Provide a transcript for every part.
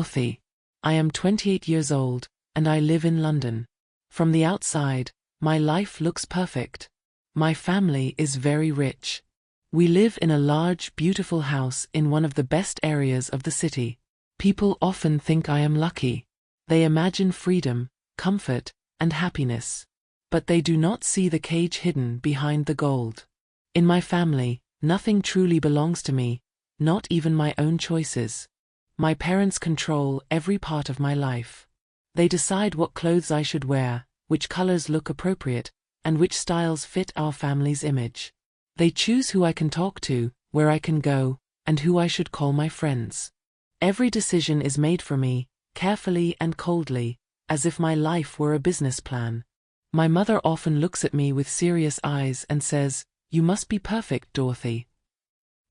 Dorothy. I am 28 years old, and I live in London. From the outside, my life looks perfect. My family is very rich. We live in a large, beautiful house in one of the best areas of the city. People often think I am lucky. They imagine freedom, comfort, and happiness. But they do not see the cage hidden behind the gold. In my family, nothing truly belongs to me, not even my own choices. My parents control every part of my life. They decide what clothes I should wear, which colors look appropriate, and which styles fit our family's image. They choose who I can talk to, where I can go, and who I should call my friends. Every decision is made for me, carefully and coldly, as if my life were a business plan. My mother often looks at me with serious eyes and says, "You must be perfect, Dorothy.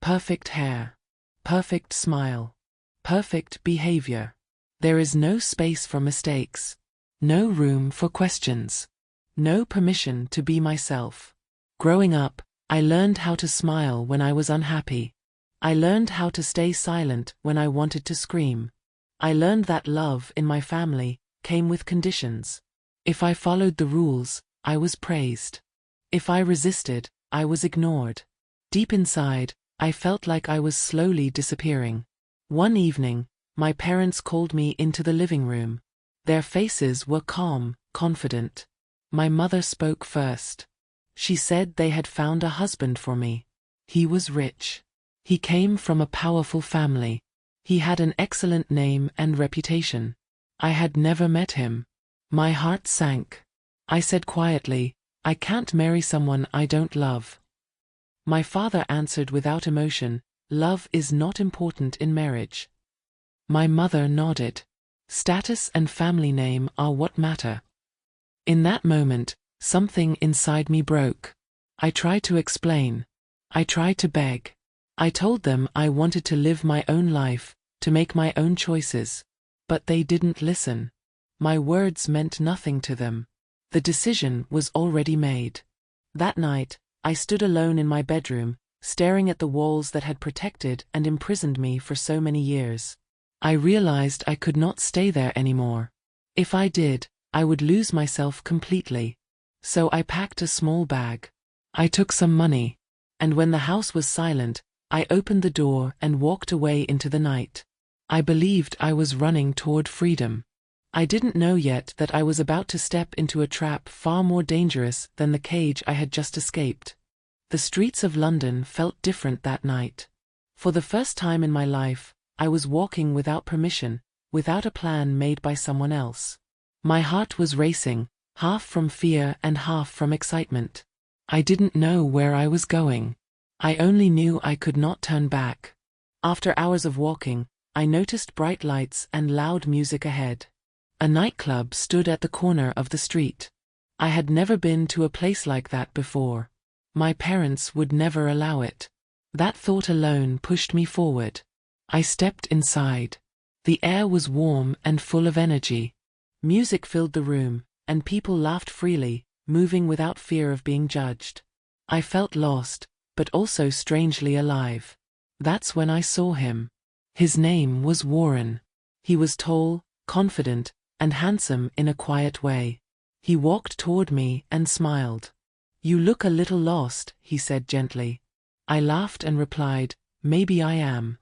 Perfect hair. Perfect smile. Perfect behavior. There is no space for mistakes. No room for questions. No permission to be myself." Growing up, I learned how to smile when I was unhappy. I learned how to stay silent when I wanted to scream. I learned that love in my family came with conditions. If I followed the rules, I was praised. If I resisted, I was ignored. Deep inside, I felt like I was slowly disappearing. One evening, my parents called me into the living room. Their faces were calm, confident. My mother spoke first. She said they had found a husband for me. He was rich. He came from a powerful family. He had an excellent name and reputation. I had never met him. My heart sank. I said quietly, "I can't marry someone I don't love." My father answered without emotion, "Love is not important in marriage." My mother nodded. Status and family name are what matter. In that moment, something inside me broke. I tried to explain. I tried to beg. I told them I wanted to live my own life, to make my own choices. But they didn't listen. My words meant nothing to them. The decision was already made. That night, I stood alone in my bedroom, staring at the walls that had protected and imprisoned me for so many years. I realized I could not stay there anymore. If I did, I would lose myself completely. So I packed a small bag. I took some money. And when the house was silent, I opened the door and walked away into the night. I believed I was running toward freedom. I didn't know yet that I was about to step into a trap far more dangerous than the cage I had just escaped. The streets of London felt different that night. For the first time in my life, I was walking without permission, without a plan made by someone else. My heart was racing, half from fear and half from excitement. I didn't know where I was going. I only knew I could not turn back. After hours of walking, I noticed bright lights and loud music ahead. A nightclub stood at the corner of the street. I had never been to a place like that before. My parents would never allow it. That thought alone pushed me forward. I stepped inside. The air was warm and full of energy. Music filled the room, and people laughed freely, moving without fear of being judged. I felt lost, but also strangely alive. That's when I saw him. His name was Warren. He was tall, confident, and handsome in a quiet way. He walked toward me and smiled. "You look a little lost," he said gently. I laughed and replied, "Maybe I am."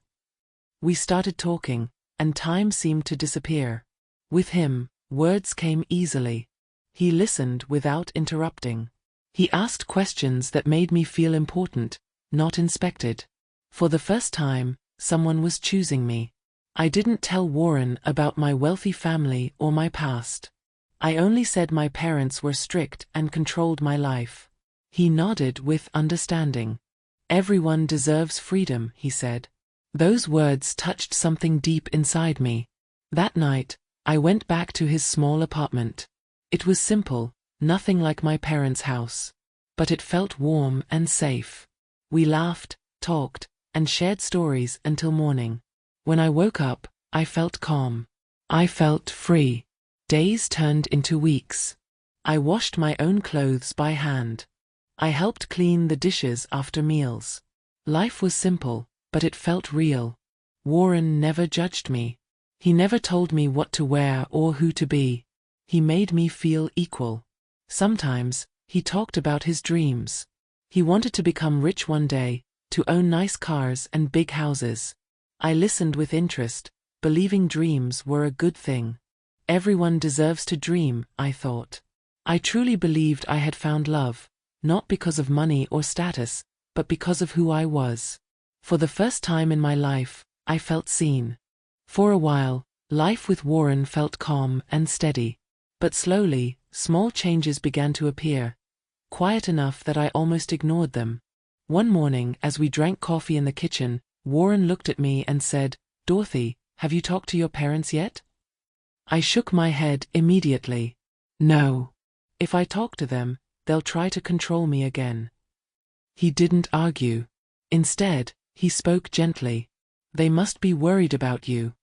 We started talking, and time seemed to disappear. With him, words came easily. He listened without interrupting. He asked questions that made me feel important, not inspected. For the first time, someone was choosing me. I didn't tell Warren about my wealthy family or my past. I only said my parents were strict and controlled my life. He nodded with understanding. "Everyone deserves freedom," he said. Those words touched something deep inside me. That night, I went back to his small apartment. It was simple, nothing like my parents' house. But it felt warm and safe. We laughed, talked, and shared stories until morning. When I woke up, I felt calm. I felt free. Days turned into weeks. I washed my own clothes by hand. I helped clean the dishes after meals. Life was simple, but it felt real. Warren never judged me. He never told me what to wear or who to be. He made me feel equal. Sometimes, he talked about his dreams. He wanted to become rich one day, to own nice cars and big houses. I listened with interest, believing dreams were a good thing. Everyone deserves to dream, I thought. I truly believed I had found love, not because of money or status, but because of who I was. For the first time in my life, I felt seen. For a while, life with Warren felt calm and steady. But slowly, small changes began to appear, quiet enough that I almost ignored them. One morning, as we drank coffee in the kitchen, Warren looked at me and said, "Dorothy, have you talked to your parents yet?" I shook my head immediately. No. If I talk to them, they'll try to control me again. He didn't argue. Instead, he spoke gently. They must be worried about you.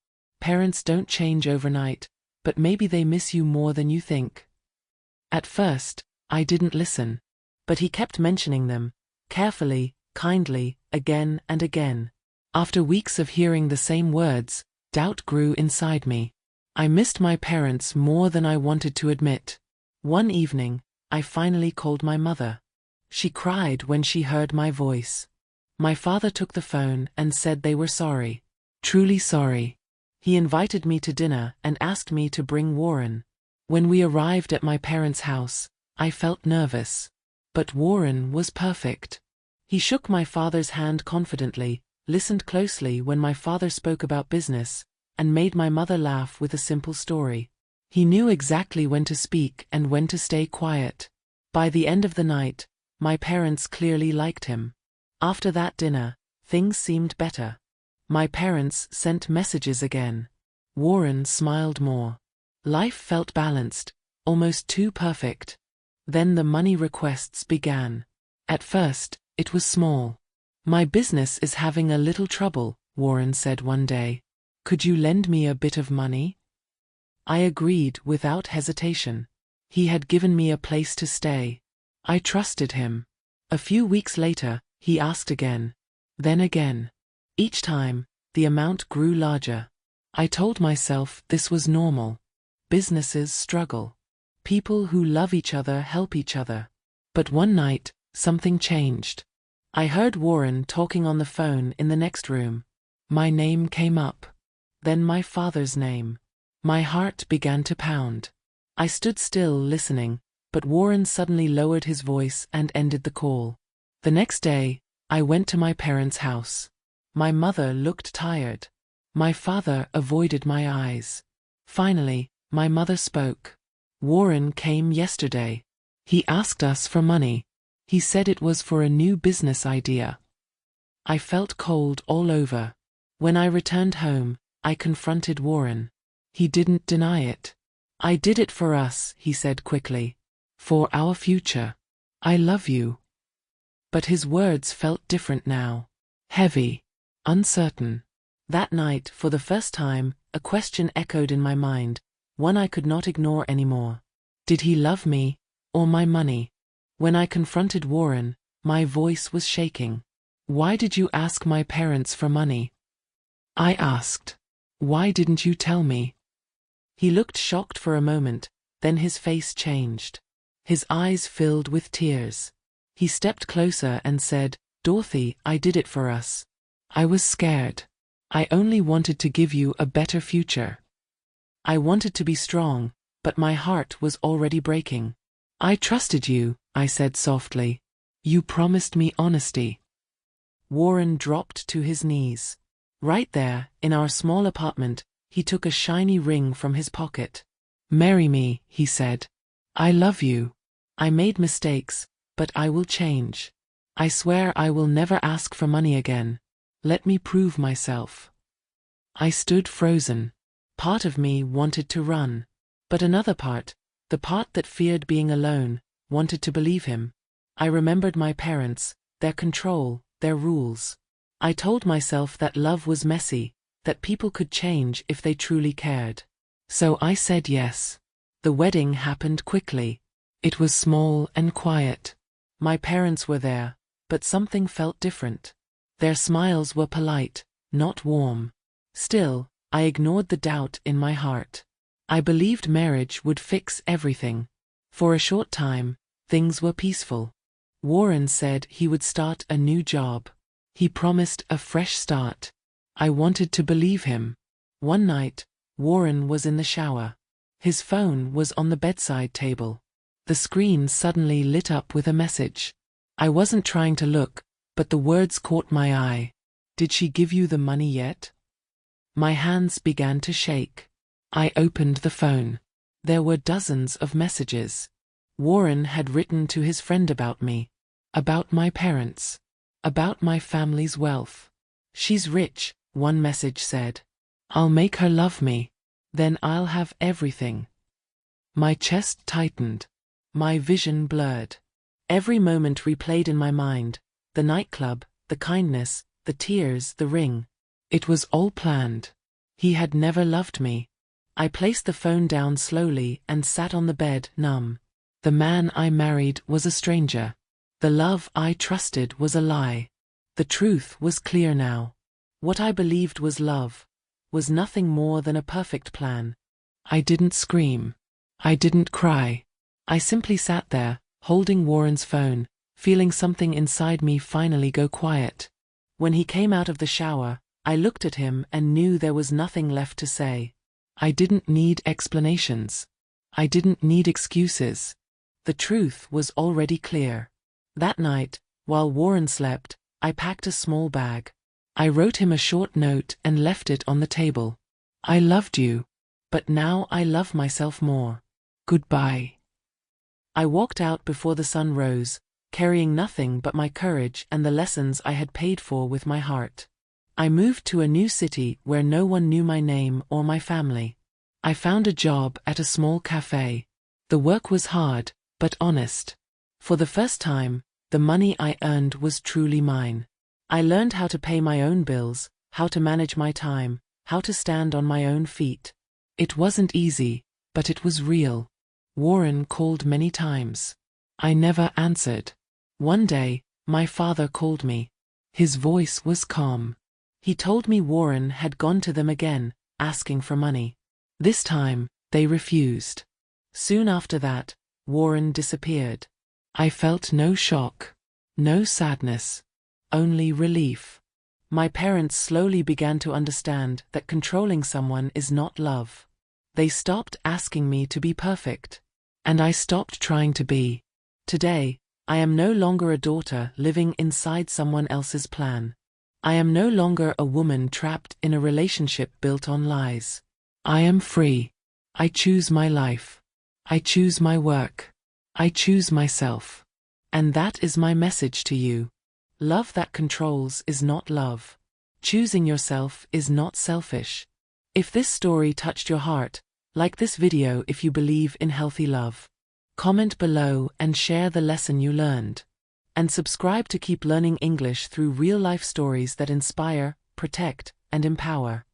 Parents don't change overnight, but maybe they miss you more than you think. At first, I didn't listen. But he kept mentioning them, carefully, kindly, again and again. After weeks of hearing the same words, doubt grew inside me. I missed my parents more than I wanted to admit. One evening, I finally called my mother. She cried when she heard my voice. My father took the phone and said they were sorry. Truly sorry. He invited me to dinner and asked me to bring Warren. When we arrived at my parents' house, I felt nervous. But Warren was perfect. He shook my father's hand confidently, listened closely when my father spoke about business, and made my mother laugh with a simple story. He knew exactly when to speak and when to stay quiet. By the end of the night, my parents clearly liked him. After that dinner, things seemed better. My parents sent messages again. Warren smiled more. Life felt balanced, almost too perfect. Then the money requests began. At first, it was small. "My business is having a little trouble," Warren said one day. "Could you lend me a bit of money?" I agreed without hesitation. He had given me a place to stay. I trusted him. A few weeks later, he asked again. Then again. Each time, the amount grew larger. I told myself this was normal. Businesses struggle. People who love each other help each other. But one night, something changed. I heard Warren talking on the phone in the next room. My name came up. Then my father's name. My heart began to pound. I stood still listening, but Warren suddenly lowered his voice and ended the call. The next day, I went to my parents' house. My mother looked tired. My father avoided my eyes. Finally, my mother spoke. "Warren came yesterday. He asked us for money. He said it was for a new business idea." I felt cold all over. When I returned home, I confronted Warren. He didn't deny it. "I did it for us," he said quickly. "For our future. I love you." But his words felt different now. Heavy. Uncertain. That night, for the first time, a question echoed in my mind, one I could not ignore anymore. Did he love me, or my money? When I confronted Warren, my voice was shaking. "Why did you ask my parents for money?" I asked. "Why didn't you tell me?" He looked shocked for a moment, then his face changed. His eyes filled with tears. He stepped closer and said, "Dorothy, I did it for us. I was scared. I only wanted to give you a better future. I wanted to be strong, but my heart was already breaking. I trusted you," I said softly. "You promised me honesty." Warren dropped to his knees. Right there, in our small apartment, he took a shiny ring from his pocket. "Marry me," he said. "I love you. I made mistakes, but I will change. I swear I will never ask for money again. Let me prove myself." I stood frozen. Part of me wanted to run. But another part, the part that feared being alone, wanted to believe him. I remembered my parents, their control, their rules. I told myself that love was messy, that people could change if they truly cared. So I said yes. The wedding happened quickly. It was small and quiet. My parents were there, but something felt different. Their smiles were polite, not warm. Still, I ignored the doubt in my heart. I believed marriage would fix everything. For a short time, things were peaceful. Warren said he would start a new job. He promised a fresh start. I wanted to believe him. One night, Warren was in the shower. His phone was on the bedside table. The screen suddenly lit up with a message. I wasn't trying to look, but the words caught my eye. "Did she give you the money yet?" My hands began to shake. I opened the phone. There were dozens of messages. Warren had written to his friend about me, about my parents, about my family's wealth. "She's rich," one message said. "I'll make her love me. Then I'll have everything." My chest tightened. My vision blurred. Every moment replayed in my mind: the nightclub, the kindness, the tears, the ring. It was all planned. He had never loved me. I placed the phone down slowly and sat on the bed, numb. The man I married was a stranger. The love I trusted was a lie. The truth was clear now. What I believed was love was nothing more than a perfect plan. I didn't scream. I didn't cry. I simply sat there, holding Warren's phone, feeling something inside me finally go quiet. When he came out of the shower, I looked at him and knew there was nothing left to say. I didn't need explanations. I didn't need excuses. The truth was already clear. That night, while Warren slept, I packed a small bag. I wrote him a short note and left it on the table. "I loved you, but now I love myself more. Goodbye." I walked out before the sun rose, carrying nothing but my courage and the lessons I had paid for with my heart. I moved to a new city where no one knew my name or my family. I found a job at a small cafe. The work was hard, but honest. For the first time, the money I earned was truly mine. I learned how to pay my own bills, how to manage my time, how to stand on my own feet. It wasn't easy, but it was real. Warren called many times. I never answered. One day, my father called me. His voice was calm. He told me Warren had gone to them again, asking for money. This time, they refused. Soon after that, Warren disappeared. I felt no shock, no sadness, only relief. My parents slowly began to understand that controlling someone is not love. They stopped asking me to be perfect. And I stopped trying to be. Today, I am no longer a daughter living inside someone else's plan. I am no longer a woman trapped in a relationship built on lies. I am free. I choose my life. I choose my work. I choose myself. And that is my message to you. Love that controls is not love. Choosing yourself is not selfish. If this story touched your heart, like this video if you believe in healthy love. Comment below and share the lesson you learned. And subscribe to keep learning English through real-life stories that inspire, protect, and empower.